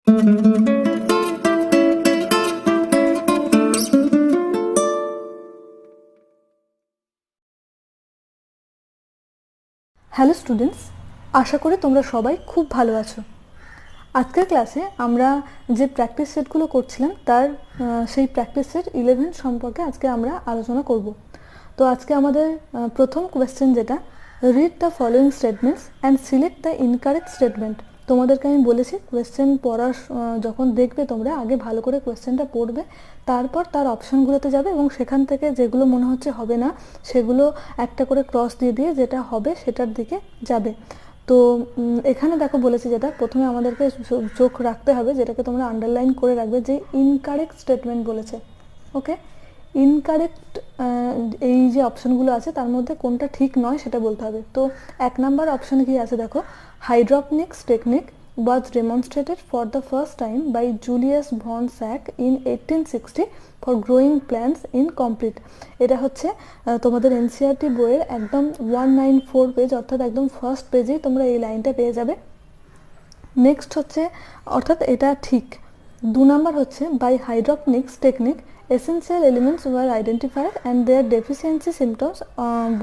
Hello students, আশা করি তোমরা সবাই খুব ভালো আছো। আজকের ক্লাসে আমরা যে প্র্যাকটিস সেটগুলো করছিলাম তার সেই প্র্যাকটিস সেট 11 সম্পর্কে আজকে আমরা আলোচনা করব। তো আজকে আমাদের প্রথম কোয়েশ্চেন যেটা, read the following statements and select the incorrect statement. তোমাদেরকে আমি বলেছি কোয়েশ্চেন পড়ার যখন দেখবে তোমরা আগে ভালো করে কোয়েশ্চেনটা পড়বে, তারপর তার অপশনগুলোতে যাবে এবং সেখান থেকে যেগুলো মনে হচ্ছে হবে না সেগুলো একটা করে ক্রস দিয়ে দিয়ে যেটা হবে সেটার দিকে যাবে। তো এখানে দেখো বলেছি যেটা প্রথমে আমাদেরকে চোখ রাখতে হবে, যেটাকে তোমরা আন্ডারলাইন করে রাখবে, যে ইনকারেক্ট স্টেটমেন্ট বলেছে। ওকে, ইনকারেক্ট এই যে অপশনগুলো আছে তার মধ্যে কোনটা ঠিক নয় সেটা বলতে হবে। তো 1 নাম্বার অপশনে কি আছে দেখো, hydroponics technique was demonstrated for the first time by Julius von Sack in 1860 for growing plants in complete। এটা হচ্ছে তোমাদের এনসিইআরটি বইয়ের একদম 194 পেজ, অর্থাৎ একদম ফার্স্ট পেজেই তোমরা এই লাইনটা পেয়ে যাবে। নেক্সট হচ্ছে, অর্থাৎ এটা ঠিক। 2 নাম্বার হচ্ছে, by hydroponics technique essential elements were identified and their deficiency symptoms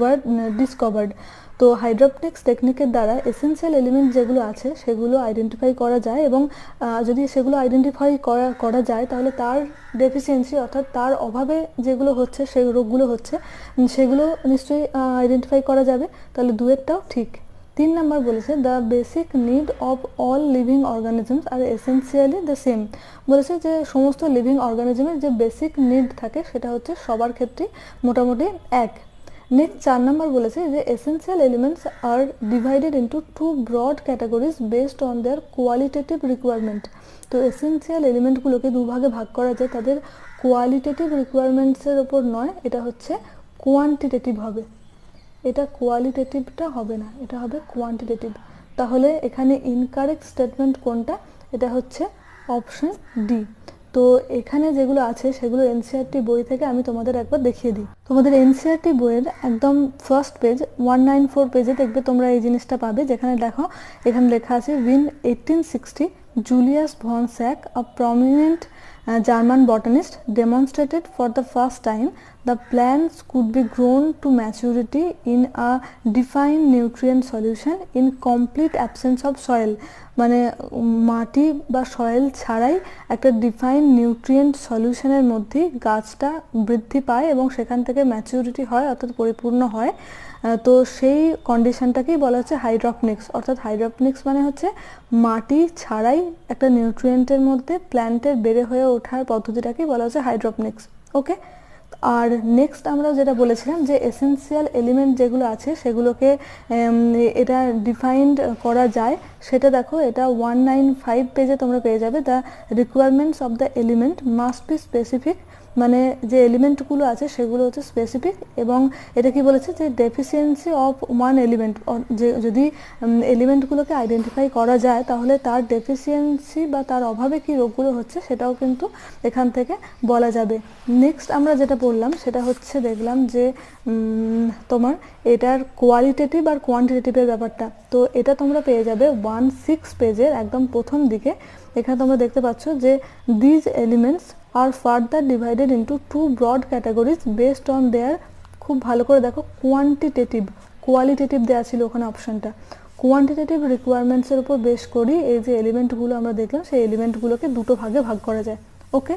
were discovered। তো হাইড্রোপনিক্স টেকনিকের দ্বারা এসেনশিয়াল এলিমেন্ট যেগুলো আছে সেগুলো আইডেন্টিফাই করা যায়, এবং যদি সেগুলো আইডেন্টিফাই করা যায় তাহলে তার ডেফিসিয়েন্সি অর্থাৎ তার অভাবে যেগুলো হচ্ছে, সেই রোগগুলো হচ্ছে, সেগুলো নিশ্চয়ই আইডেন্টিফাই করা যাবে। তাহলে 2এরটাও ঠিক। 3 নাম্বার বলেছে, the basic need of all living organisms are essentially the same. বলেছে যে সমস্ত লিভিং অর্গানিজমের যে বেসিক নিড থাকে সেটা হচ্ছে সবার ক্ষেত্রেই মোটামুটি এক। নেক্সট 4 নাম্বার বলেছে যে essential elements are divided into 2 broad categories based on their qualitative requirement. তো এসেন্সিয়াল এলিমেন্টগুলোকে দুভাগে ভাগ করা যায়, তাদের কোয়ালিটেটিভ রিকোয়ারমেন্টসের ওপর নয়, এটা হচ্ছে কোয়ান্টিটেটিভ হবে। এটা কোয়ালিটেটিভটা হবে না, এটা হবে কোয়ান্টিটেটিভ। তাহলে এখানে ইনকারেক্ট স্টেটমেন্ট কোনটা? এটা হচ্ছে অপশন ডি। তো এখানে যেগুলো আছে সেগুলো এনসিইআরটি বই থেকে আমি তোমাদের একবার দেখিয়ে দিই। তোমাদের এনসিইআরটি বইয়ের একদম ফার্স্ট পেজ 194 পেজে দেখবে তোমরা এই জিনিসটা পাবে, যেখানে দেখো এখানে লেখা আছে, in 1860 Julius von Sachs, a prominent German botanist, demonstrated for the first time the plants could be grown to maturity in a defined nutrient solution in complete absence of soil। মানে মাটি বা সয়েল ছাড়াই একটা defined nutrient সলিউশনের মধ্যেই গাছটা বৃদ্ধি পায় এবং সেখান থেকে ম্যাচিউরিটি হয়, অর্থাৎ পরিপূর্ণ হয়। তো সেই কন্ডিশনটাকেই বলা হচ্ছে হাইড্রোপনিক্স। অর্থাৎ হাইড্রোপনিক্স মানে হচ্ছে মাটি ছাড়াই একটা নিউট্রিয়েন্টের মধ্যে প্ল্যান্টের বেড়ে হয়ে ওঠার পদ্ধতিটাকেই বলা হচ্ছে হাইড্রোপনিক্স। ওকে, আর নেক্সট আমরা যেটা বলেছিলাম যে এসেন্সিয়াল এলিমেন্ট যেগুলো আছে সেগুলোকে এটা ডিফাইন্ড করা যায়, সেটা দেখো এটা 195 পেজে তোমরা পেয়ে যাবে। The requirements of the element must be specific. মানে যে এলিমেন্টগুলো আছে সেগুলো হচ্ছে স্পেসিফিক, এবং এটা কি বলেছে যে ডেফিসিয়েন্সি অফ ওয়ান এলিমেন্ট, যে যদি এলিমেন্টগুলোকে আইডেন্টিফাই করা যায় তাহলে তার ডেফিসিয়েন্সি বা তার অভাবে কি রোগগুলো হচ্ছে সেটাও কিন্তু এখান থেকে বলা যাবে। নেক্সট আমরা যেটা বললাম সেটা হচ্ছে, দেখলাম যে তোমার এটার কোয়ালিটেটিভ আর কোয়ান্টিটেটিভের ব্যাপারটা। তো এটা তোমরা পেয়ে যাবে 16 পেজের একদম প্রথম দিকে। এখানে তোমরা দেখতে পাচ্ছ যে these elements are further divided into 2 broad categories based on their, খুব ভালো করে দেখো, কোয়ান্টিটেটিভ, কোয়ালিটেটিভ দেওয়া ছিল ওখানে অপশনটা, কোয়ান্টিটেটিভ রিকোয়ারমেন্টসের উপর বেস করি এই যে এলিমেন্টগুলো আমরা দেখলাম সেই এলিমেন্টগুলোকে দুটো ভাগে ভাগ করা যায়। ওকে,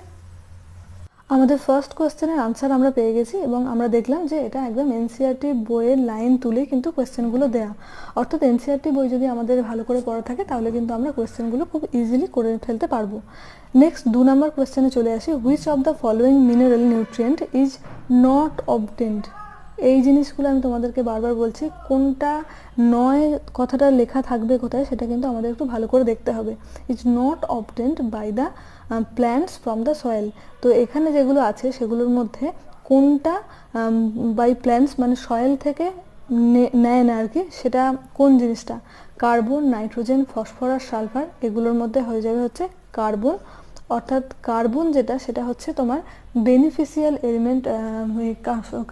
আমাদের ফার্স্ট কোয়েশ্চেনের আনসার আমরা পেয়ে গেছি, এবং আমরা দেখলাম যে এটা একদম এনসিইআরটি বইয়ের লাইন তুলে কিন্তু কোয়েশ্চেনগুলো দেয়া। অর্থাৎ এনসিইআরটি বই যদি আমাদের ভালো করে পড়া থাকে তাহলে কিন্তু আমরা কোয়েশ্চেনগুলো খুব ইজিলি করে ফেলতে পারবো। নেক্সট 2 নাম্বার কোয়েশ্চেনে চলে আসি, which of the following mineral nutrient is not obtained. এই জিনিসগুলো আমি তোমাদেরকে বারবার বলছি, কোনটা নয় কথাটা লেখা থাকবে কোথায় সেটা কিন্তু আমাদের একটু ভালো করে দেখতে হবে। Is not obtained by the plants from the soil. তো এখানে যেগুলো আছে সেগুলোর মধ্যে কোনটা বাই প্ল্যান্টস মানে সয়েল থেকে নেয় না আর কি, সেটা কোন জিনিসটা? কার্বন, নাইট্রোজেন, ফসফরাস, সালফার, এগুলোর মধ্যে হয়ে যাবে হচ্ছে কার্বন অর্থাৎ কার্বন যেটা সেটা হচ্ছে তোমার বেনিফিশিয়াল এলিমেন্ট।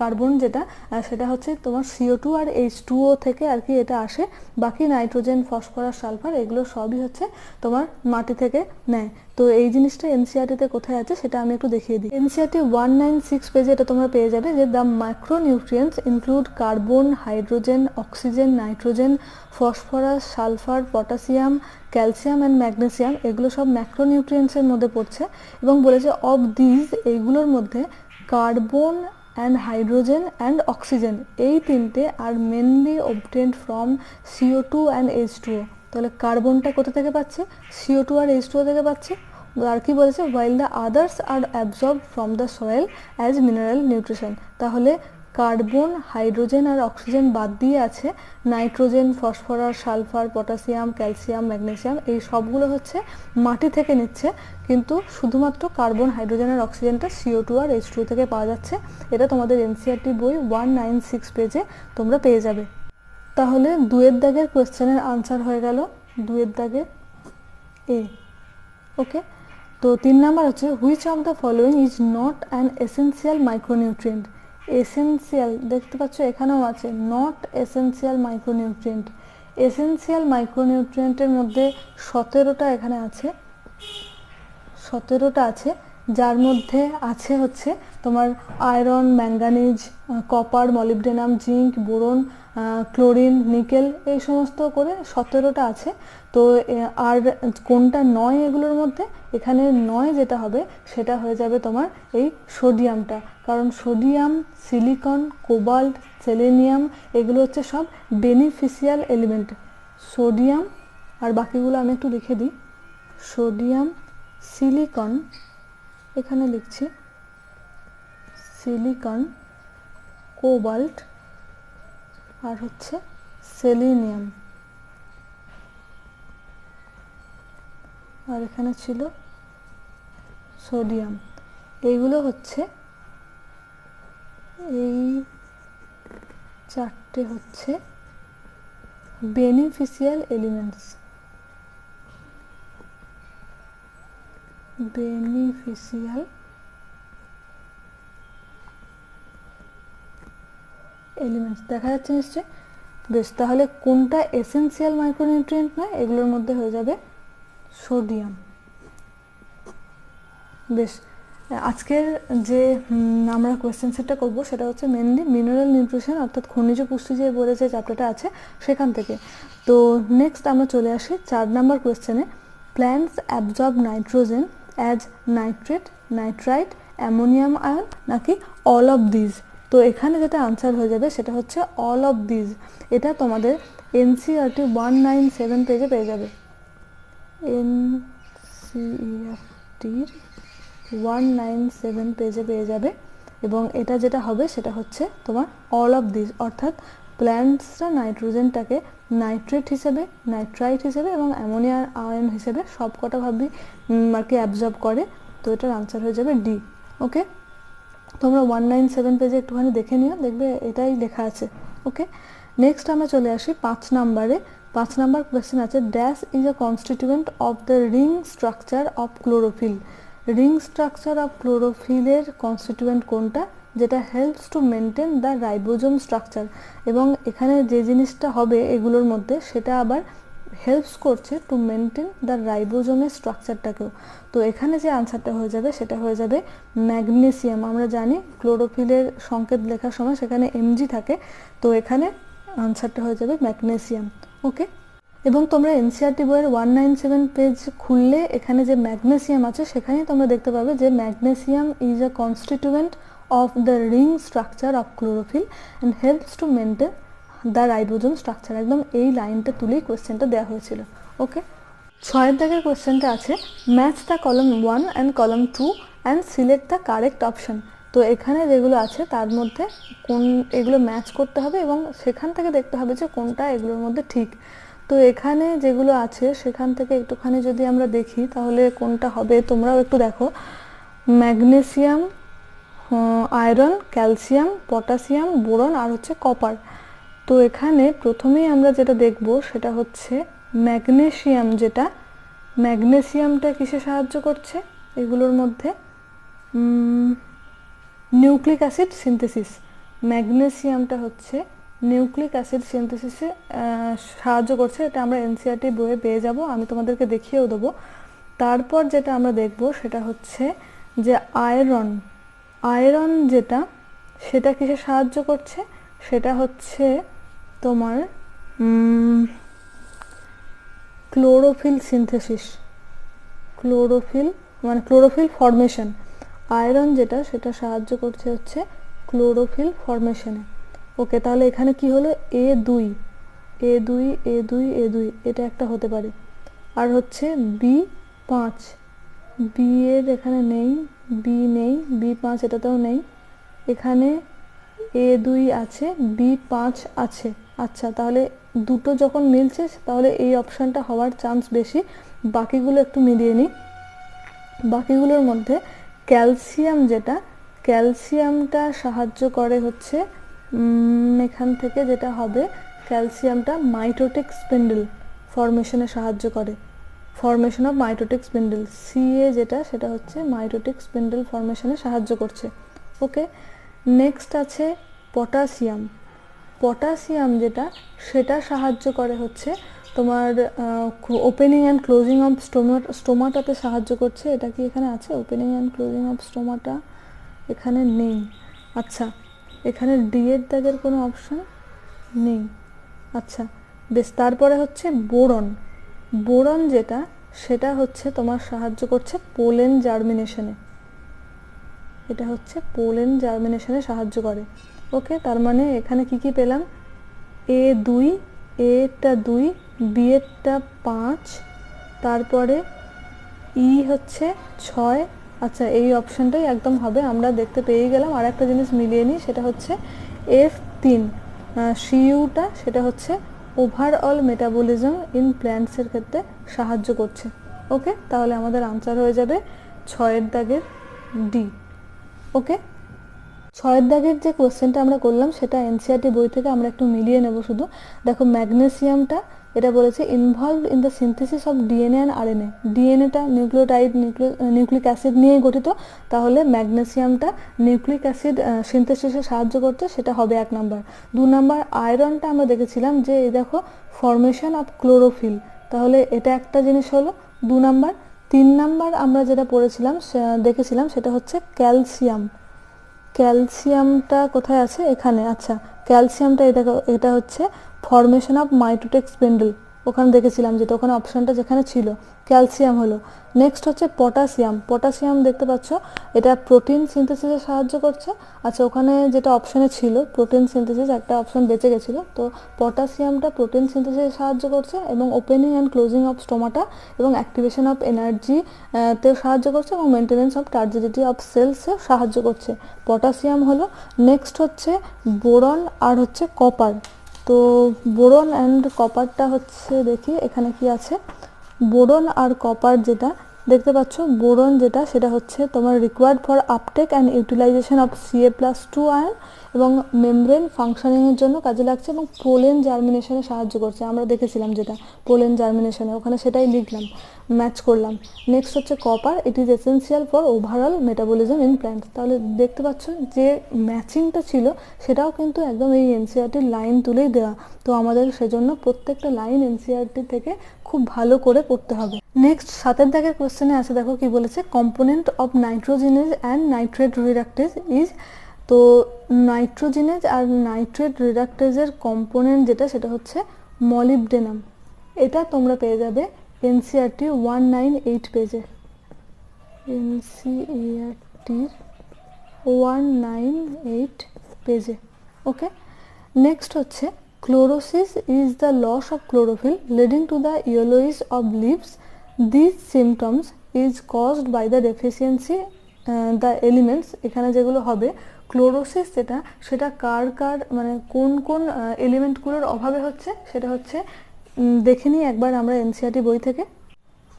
কার্বন যেটা সেটা হচ্ছে তোমার CO2 আর H2O থেকে আর কি এটা আসে। বাকি নাইট্রোজেন, ফসফরাস, সালফার এগুলো সবই হচ্ছে তোমার মাটি থেকে নেয়। তো এই জিনিসটা এনসিইআরটিতে কোথায় আছে সেটা আমি একটু দেখিয়ে দিই। এনসিইআরটি 196 পেজে এটা তোমরা পেয়ে যাবে যে the micronutrients include carbon, hydrogen, oxygen, nitrogen, phosphorus, sulphur, potassium, calcium and magnesium এগুলো সব ম্যাক্রোনিউট্রিয়েন্টসের মধ্যে পড়ছে। এবং বলেছে অফ দিজ এইগুলোর মধ্যে carbon and hydrogen and oxygen এই তিনটে আর mainly obtained from CO2 and H2O। তাহলে কার্বনটা কোথা থেকে পাচ্ছে? CO2 আর H2O থেকে পাচ্ছে। আর কি বলেছে? while the others are absorbed from the soil as mineral nutrition। তাহলে কার্বন, হাইড্রোজেন আর অক্সিজেন বাদ দিয়ে আছে nitrogen, phosphorus, sulphur, potassium, calcium, magnesium এই সবগুলো হচ্ছে মাটি থেকে নিচ্ছে, কিন্তু শুধুমাত্র কার্বন, হাইড্রোজেন আর অক্সিজেনটা CO2 আর H2O থেকে পাওয়া যাচ্ছে। এটা তোমাদের এনসিইআরটি বই 196 পেজে তোমরা পেয়ে যাবে। তাহলে 2 দাগের কোয়েশ্চেনের আনসার হয়ে গেল 2 দাগের এ। ওকে, তো 3 নাম্বার হচ্ছে which of the following is not an essential micronutrient. Essential দেখতে পাচ্ছ এখানেও আছে, নট এসেন্সিয়াল মাইক্রোনিউট্রিয়েন্ট। এসেন্সিয়াল মাইক্রোনিউট্রিয়েন্টের মধ্যে 17টা এখানে আছে, 17টা আছে, যার মধ্যে আছে হচ্ছে তোমার iron, manganese, copper, molybdenum, zinc, boron, chlorine, nickel এই সমস্ত করে 17টা আছে। তো আর কোনটা নয় এগুলোর মধ্যে? এখানে নয় যেটা হবে সেটা হয়ে যাবে তোমার এই সোডিয়ামটা, কারণ সোডিয়াম, সিলিকন, কোবাল্ট, সেলেনিয়াম এগুলো হচ্ছে সব বেনিফিশিয়াল এলিমেন্ট। সোডিয়াম আর বাকিগুলো আমি একটু লিখে দিই। সোডিয়াম, সিলিকন, এখানে লিখছি সিলিকন, কোবাল্ট আর হচ্ছে সেলেনিয়াম, আর এখানে ছিল সোডিয়াম। এইগুলো হচ্ছে এই 4টে হচ্ছে বেনিফিশিয়াল এলিমেন্টস। বেনিফিশিয়াল এলিমেন্টস দেখা যাচ্ছে নিশ্চয়ই? বেশ, তাহলে কোনটা এসেন্সিয়াল মাইক্রোনিউট্রিয়েন্ট নয়? এগুলোর মধ্যে হয়ে যাবে সোডিয়াম। বেশ, আজকের যে আমরা কোয়েশ্চেন সেটটা করবো সেটা হচ্ছে মেনলি মিনারেল নিউট্রিশন অর্থাৎ খনিজ পুষ্টি যে বলে যে চ্যাপ্টারটা আছে সেখান থেকে। তো নেক্সট আমরা চলে আসি 4 নাম্বার কোয়েশ্চেনে। Plants absorb nitrogen as nitrate, nitrite, ammonium ion নাকি অল অফ দিজ? তো এখানে যেটা আনসার হয়ে যাবে সেটা হচ্ছে অল অফ দিজ। এটা তোমাদের এনসিইআরটি 197 পেজে পেয়ে যাবে। এনসিইআরটির 197 পেজে পেয়ে যাবে। এবং এটা যেটা হবে সেটা হচ্ছে তোমার অল অফ দিস, অর্থাৎ প্ল্যান্টসরা নাইট্রোজেনটাকে নাইট্রেট হিসেবে, নাইট্রাইট হিসেবে এবং অ্যামোনিয়া আয়ন হিসেবে সব কটা ভাবে আর কি অ্যাবজর্ব করে। তো এটার আনসার হয়ে যাবে ডি। ওকে, তোমরা 197 পেজে একটুখানি দেখে নিও, দেখবে এটাই লেখা আছে। ওকে, নেক্সট আমরা চলে আসি 5 নাম্বারে। 5 নাম্বার কোয়েশ্চেন আছে dash is a constituent of the ring structure of chlorophyll. Ring structure of ক্লোরোফিলের কনস্টিটিউয়েন্ট কোনটা? যেটা helps to maintain the ribosome structure. এবং এখানে যে জিনিসটা হবে এগুলোর মধ্যে সেটা আবার হেল্পস করছে টু মেনটেন দ্য রাইবোজোমের স্ট্রাকচারটাকেও। তো এখানে যে আনসারটা হয়ে যাবে সেটা হয়ে যাবে ম্যাগনেসিয়াম। আমরা জানি ক্লোরোফিলের সংকেত লেখার সময় সেখানে Mg থাকে, তো এখানে আনসারটা হয়ে যাবে ম্যাগনেসিয়াম। ওকে, এবং তোমরা এনসিইআরটি বইয়ের 197 পেজ খুললে এখানে যে ম্যাগনেসিয়াম আছে সেখানেই তোমরা দেখতে পাবে যে magnesium is a constituent of the ring structure of chlorophyll and helps to maintain the ribosome structure. একদম এই লাইনটা তুলেই কোয়েশ্চেনটা দেওয়া হয়েছিল। ওকে, 6 দাগের কোয়েশ্চেনটা আছে match the column 1 and column 2 and select the correct option. তো এখানে যেগুলো আছে তার মধ্যে কোন এগুলো ম্যাচ করতে হবে এবং সেখান থেকে দেখতে হবে যে কোনটা এগুলোর মধ্যে ঠিক। তো এখানে যেগুলো আছে সেখান থেকে একটুখানি যদি আমরা দেখি তাহলে কোনটা হবে তোমরাও একটু দেখো। Magnesium, iron, calcium, potassium, boron আর হচ্ছে কপার। তো এখানে প্রথমেই আমরা যেটা দেখব সেটা হচ্ছে ম্যাগনেসিয়াম। যেটা ম্যাগনেসিয়ামটা কিসে সাহায্য করছে? এগুলোর মধ্যে নিউক্লিক অ্যাসিড সিনথেসিস, ম্যাগনেসিয়ামটা হচ্ছে নিউক্লিক অ্যাসিড সিনথেসিসে সাহায্য করছে। এটা আমরা এনসিইআরটি বইয়ে পেয়ে যাব, আমি তোমাদেরকে দেখিয়েও দেবো। তারপর যেটা আমরা দেখব সেটা হচ্ছে যে আয়রন যেটা, সেটা কিসে সাহায্য করছে, সেটা হচ্ছে তোমার chlorophyll synthesis, chlorophyll formation. Iron যেটা সেটা সাহায্য করছে হচ্ছে ক্লোরোফিল ফর্মেশনে। ওকে, তাহলে এখানে কি হলো, A2 এটা একটা হতে পারে। আর হচ্ছে B5, বি এর এখানে নেই, B5 এটাতেও নেই, এখানে A2 আছে, B5 আছে। আচ্ছা, তাহলে দুটো যখন মিলছে তাহলে এই অপশানটা হওয়ার চান্স বেশি। বাকিগুলো একটু মিলিয়ে নিই। বাকিগুলোর মধ্যে ক্যালসিয়াম যেটা, ক্যালসিয়ামটা সাহায্য করে হচ্ছে এখান থেকে যেটা হবে, ক্যালসিয়ামটা মাইটোটিক স্পিন্ডল ফর্মেশনে সাহায্য করে, formation of mitotic spindle. CA যেটা সেটা হচ্ছে মাইটোটিক স্পিন্ডল ফর্মেশনে সাহায্য করছে। ওকে, নেক্সট আছে পটাশিয়াম যেটা, সেটা সাহায্য করে হচ্ছে তোমার ওপেনিং অ্যান্ড ক্লোজিং অফ স্টোমাটাতে সাহায্য করছে। এটা কি এখানে আছে? Opening and closing of stomata এখানে নেই। আচ্ছা, এখানে ডি এর দাগের কোনো অপশান নেই। আচ্ছা বেশ, তারপরে হচ্ছে বোরন যেটা, সেটা হচ্ছে তোমার সাহায্য করছে পোলেন জার্মিনেশনে, এটা হচ্ছে পোলেন জার্মিনেশনে সাহায্য করে। ওকে, তার মানে এখানে কি কি পেলাম, A2, এটা 2, বি এরটা 5, তারপরে ই হচ্ছে 6। আচ্ছা, এই অপশানটাই একদম হবে, আমরা দেখতে পেয়ে গেলাম। আর একটা জিনিস মিলিয়ে নিই, সেটা হচ্ছে F3, সিইউটা সেটা হচ্ছে ওভারঅল মেটাবলিজম ইন প্ল্যান্টসের ক্ষেত্রে সাহায্য করছে। ওকে, তাহলে আমাদের আনসার হয়ে যাবে 6 দাগের ডি। ওকে, 6 দাগের যে কোশ্চেনটা আমরা করলাম সেটা এনসিইআরটি বই থেকে আমরা একটু মিলিয়ে নেব শুধু। দেখো, ম্যাগনেসিয়ামটা এটা বলেছে involved in the synthesis of DNA and RNA. ডিএনএটা নিউক্লিক অ্যাসিড নিয়ে গঠিত, তাহলে ম্যাগনেসিয়ামটা নিউক্লিক অ্যাসিড সিনথেসিসে সাহায্য করছে, সেটা হবে 1 নাম্বার। 2 নাম্বার আয়রনটা আমরা দেখেছিলাম যে এই দেখো ফর্মেশন অফ ক্লোরোফিল, তাহলে এটা একটা জিনিস হলো 2 নাম্বার। 3 নাম্বার আমরা যেটা পড়েছিলাম দেখেছিলাম সেটা হচ্ছে ক্যালসিয়ামটা কোথায় আছে, এখানে। আচ্ছা, ক্যালসিয়ামটা এটা হচ্ছে ফর্মেশন অফ মাইটোটিক স্পিন্ডল, ওখানে দেখেছিলাম যেটা, ওখানে অপশানটা যেখানে ছিল ক্যালসিয়াম হলো। নেক্সট হচ্ছে পটাশিয়াম দেখতে পাচ্ছ, এটা প্রোটিন সিনথেসিসে সাহায্য করছে। আচ্ছা, ওখানে যেটা অপশানে ছিল প্রোটিন সিনথেসিস, একটা অপশান বেঁচে গেছিলো, তো পটাশিয়ামটা প্রোটিন সিনথেসিসে সাহায্য করছে এবং opening and closing of stomata এবং অ্যাক্টিভেশন অফ এনার্জি তেও সাহায্য করছে এবং মেনটেনেন্স অফ টার্জিডিটি অফ সেলসে সাহায্য করছে, পটাশিয়াম হলো। নেক্সট হচ্ছে বোরন আর হচ্ছে কপার। তো বোরন অ্যান্ড কপারটা হচ্ছে, দেখি এখানে কি আছে। বোরন আর কপার যেটা দেখতে পাচ্ছ, বোরন যেটা সেটা হচ্ছে তোমার required for uptake and utilization of Ca+2 ion এবং মেমব্রেন ফাংশনিংয়ের জন্য কাজে লাগছে এবং পোলেন জার্মিনেশনে সাহায্য করছে। আমরা দেখেছিলাম যেটা পোলেন জার্মিনেশনে, ওখানে সেটাই লিখলাম, ম্যাচ করলাম। নেক্সট হচ্ছে copper, it is essential for overall metabolism in plants. তাহলে দেখতে পাচ্ছ যে ম্যাচিংটা ছিল সেটাও কিন্তু একদম এই এনসিইআরটির লাইন তুলেই দেওয়া, তো আমাদের সেজন্য প্রত্যেকটা লাইন এনসিইআরটি থেকে খুব ভালো করে পড়তে হবে। নেক্সট 7 দাগের কোশ্চেনে আছে, দেখো কি বলেছে, component of nitrogenase and nitrate reductase is. তো নাইট্রোজিনেজ আর নাইট্রেট রিডাক্টেজের কম্পোনেন্ট যেটা সেটা হচ্ছে মলিবডেনাম। এটা তোমরা পেয়ে যাবে এনসিইআরটি 198 পেজে, এনসিইআরটির 198 পেজে। ওকে, নেক্সট হচ্ছে chlorosis is the loss of chlorophyll leading to the yellowish of leaves. This symptoms is caused by the deficiency the elements. এখানে যেগুলো হবে ক্লোরোসিস যেটা, সেটা কার মানে কোন কোন এলিমেন্টগুলোর অভাবে হচ্ছে, সেটা হচ্ছে দেখে নিই একবার আমরা এনসিইআরটি বই থেকে।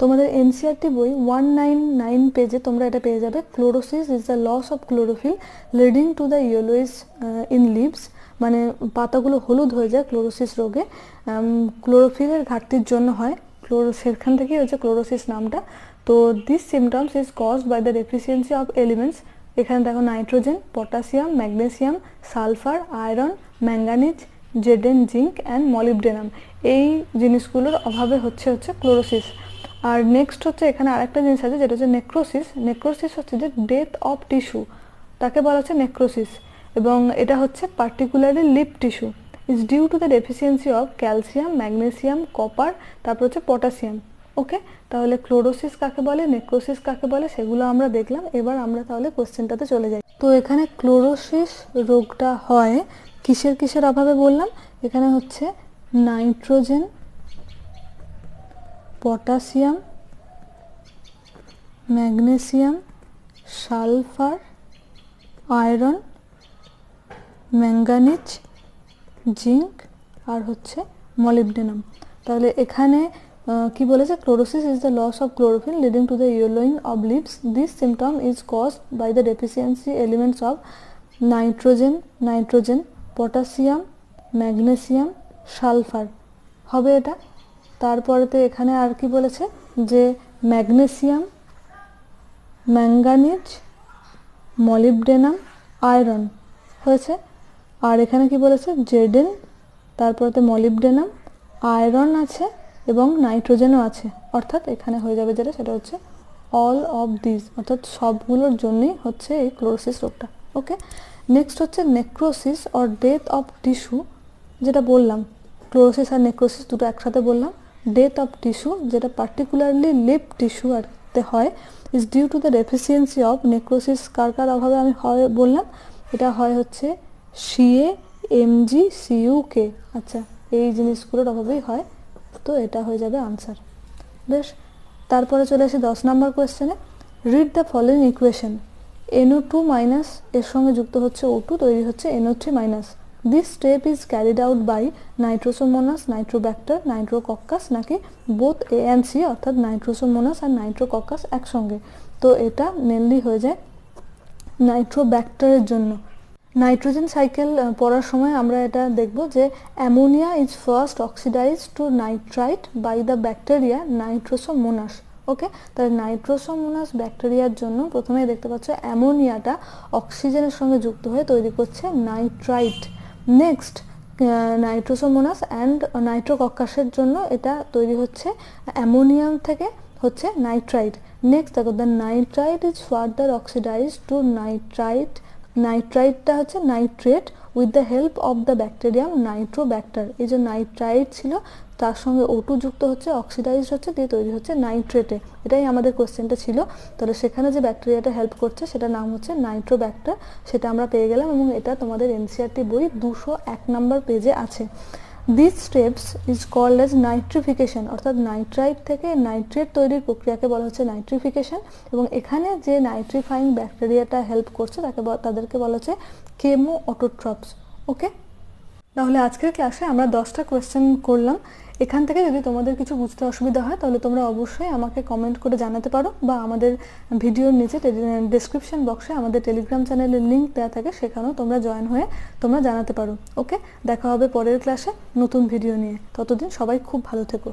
তোমাদের এনসিইআরটি বই 199 পেজে তোমরা এটা পেয়ে যাবে, chlorosis is the loss of chlorophyll leading to the yellowish in leaves, মানে পাতাগুলো হলুদ হয়ে যায় ক্লোরোসিস রোগে, ক্লোরোফিলের ঘাটতির জন্য হয়, সেখান থেকেই হচ্ছে ক্লোরোসিস নামটা। তো this symptoms is caused by the deficiency of elements. এখানে দেখো nitrogen, potassium, magnesium, sulphur, iron, manganese, জেডেন, জিঙ্ক অ্যান্ড মলিবডেনাম, এই জিনিসগুলোর অভাবে হচ্ছে ক্লোরোসিস। আর নেক্সট হচ্ছে এখানে আরেকটা জিনিস আছে যেটা হচ্ছে নেক্রোসিস। নেক্রোসিস হচ্ছে যে ডেথ অফ টিস্যু, তাকে বলা হচ্ছে নেক্রোসিস, এবং এটা হচ্ছে particularly leaf tissue, is due to the deficiency of calcium, magnesium, copper, তারপর হচ্ছে পটাশিয়াম। ওকে, তাহলে ক্লোরোসিস কাকে বলে, নেক্রোসিস কাকে বলে, সেগুলো আমরা দেখলাম। এবার আমরা তাহলে কোশ্চেনটাতে চলে যাই। তো এখানে ক্লোরোসিস রোগটা হয় কিসের কিসের অভাবে বললাম, এখানে হচ্ছে nitrogen, potassium, magnesium, sulphur, iron, manganese, zinc আর হচ্ছে মলিবডেনাম। তাহলে এখানে কি বলেছে, chlorosis is the loss of chlorophyll leading to the yellowing of leaves. This symptom is caused by the deficiency elements of nitrogen, potassium, magnesium, sulphur হবে এটা। তারপরেতে এখানে আর কি বলেছে যে ম্যাগনেসিয়াম, ম্যাঙ্গানিজ, মলিবডেনাম, আয়রন হয়েছে। আর এখানে কি বলেছে জেডেন, তারপরেতে মলিবডেনাম, আয়রন আছে এবং নাইট্রোজেনও আছে, অর্থাৎ এখানে হয়ে যাবে যেটা সেটা হচ্ছে অল অফ দিস, অর্থাৎ সবগুলোর জন্যই হচ্ছে এই ক্লোরোসিস রোগটা। ওকে, নেক্সট হচ্ছে necrosis or death of tissue, যেটা বললাম ক্লোরোসিস আর নেক্রোসিস দুটো একসাথে বললাম। ডেথ অফ টিস্যু যেটা পার্টিকুলারলি লিপ টিস্যু আরতে হয়, is due to the deficiency of necrosis কার কার অভাবে আমি হয় বললাম, এটা হয় হচ্ছে সিএ, এমজি, সিইউকে, আচ্ছা এই জিনিসগুলোর অভাবেই হয়। তো এটা হয়ে যাবে আনসার। বেশ, তারপরে চলে আসি 10 নম্বর কোয়েশ্চেনে। Read the following equation. NO2 minus এর সঙ্গে যুক্ত হচ্ছে O2, তৈরি হচ্ছে NO3 minus. This step is carried out by Nitrosomonas, Nitrobacter, Nitrococcus, নাকি বোথ A and C, অর্থাৎ নাইট্রোসোমোনাস আর নাইট্রোকক্কাস একসঙ্গে। তো এটা মেনলি হয়ে যায় নাইট্রোব্যাক্টারের জন্য। নাইট্রোজেন সাইকেল পড়ার সময় আমরা এটা দেখব যে ammonia is first oxidised to nitrite by the bacteria Nitrosomonas. Okay, তাহলে নাইট্রোসোমোনাস ব্যাকটেরিয়ার জন্য প্রথমেই দেখতে পাচ্ছ অ্যামোনিয়াটা অক্সিজেনের সঙ্গে যুক্ত হয়ে তৈরি করছে নাইট্রাইট। নেক্সট নাইট্রোসোমোনাস অ্যান্ড নাইট্রোকক্কাসের জন্য এটা তৈরি হচ্ছে অ্যামোনিয়াম থেকে হচ্ছে নাইট্রাইট। নেক্সট দেখো the nitrite is further oxidised to nitrite, নাইট্রাইটটা হচ্ছে nitrate with the help of the bacterium Nitrobacter. এই যে নাইট্রাইট ছিল তার সঙ্গে O2 যুক্ত হচ্ছে, অক্সিডাইজড হচ্ছে, দিয়ে তৈরি হচ্ছে নাইট্রেটে। এটাই আমাদের কোশ্চেনটা ছিল। তাহলে সেখানে যে ব্যাকটেরিয়াটা হেল্প করছে সেটার নাম হচ্ছে নাইট্রোব্যাক্টার, সেটা আমরা পেয়ে গেলাম এবং এটা তোমাদের NCERT বই 201 নম্বর পেজে আছে। This steps is called as nitrification, অর্থাৎ নাইট্রাইট থেকে নাইট্রেট তৈরির প্রক্রিয়াকে বলা হচ্ছে নাইট্রিফিকেশন, এবং এখানে যে নাইট্রিফাইং ব্যাকটেরিয়াটা হেল্প করছে তাদেরকে বলা হচ্ছে কেমো অটোট্রপস। ওকে, তাহলে আজকের ক্লাসে আমরা 10টা কোয়েশ্চেন করলাম। এখান থেকে যদি তোমাদের কিছু বুঝতে অসুবিধা হয় তাহলে তোমরা অবশ্যই আমাকে কমেন্ট করে জানাতে পারো, বা আমাদের ভিডিওর নিচে ডেসক্রিপশন বক্সে আমাদের টেলিগ্রাম চ্যানেলের লিঙ্ক দেওয়া থাকে, সেখানেও তোমরা জয়েন হয়ে তোমরা জানাতে পারো। ওকে, দেখা হবে পরের ক্লাসে নতুন ভিডিও নিয়ে। ততদিন সবাই খুব ভালো থেকো।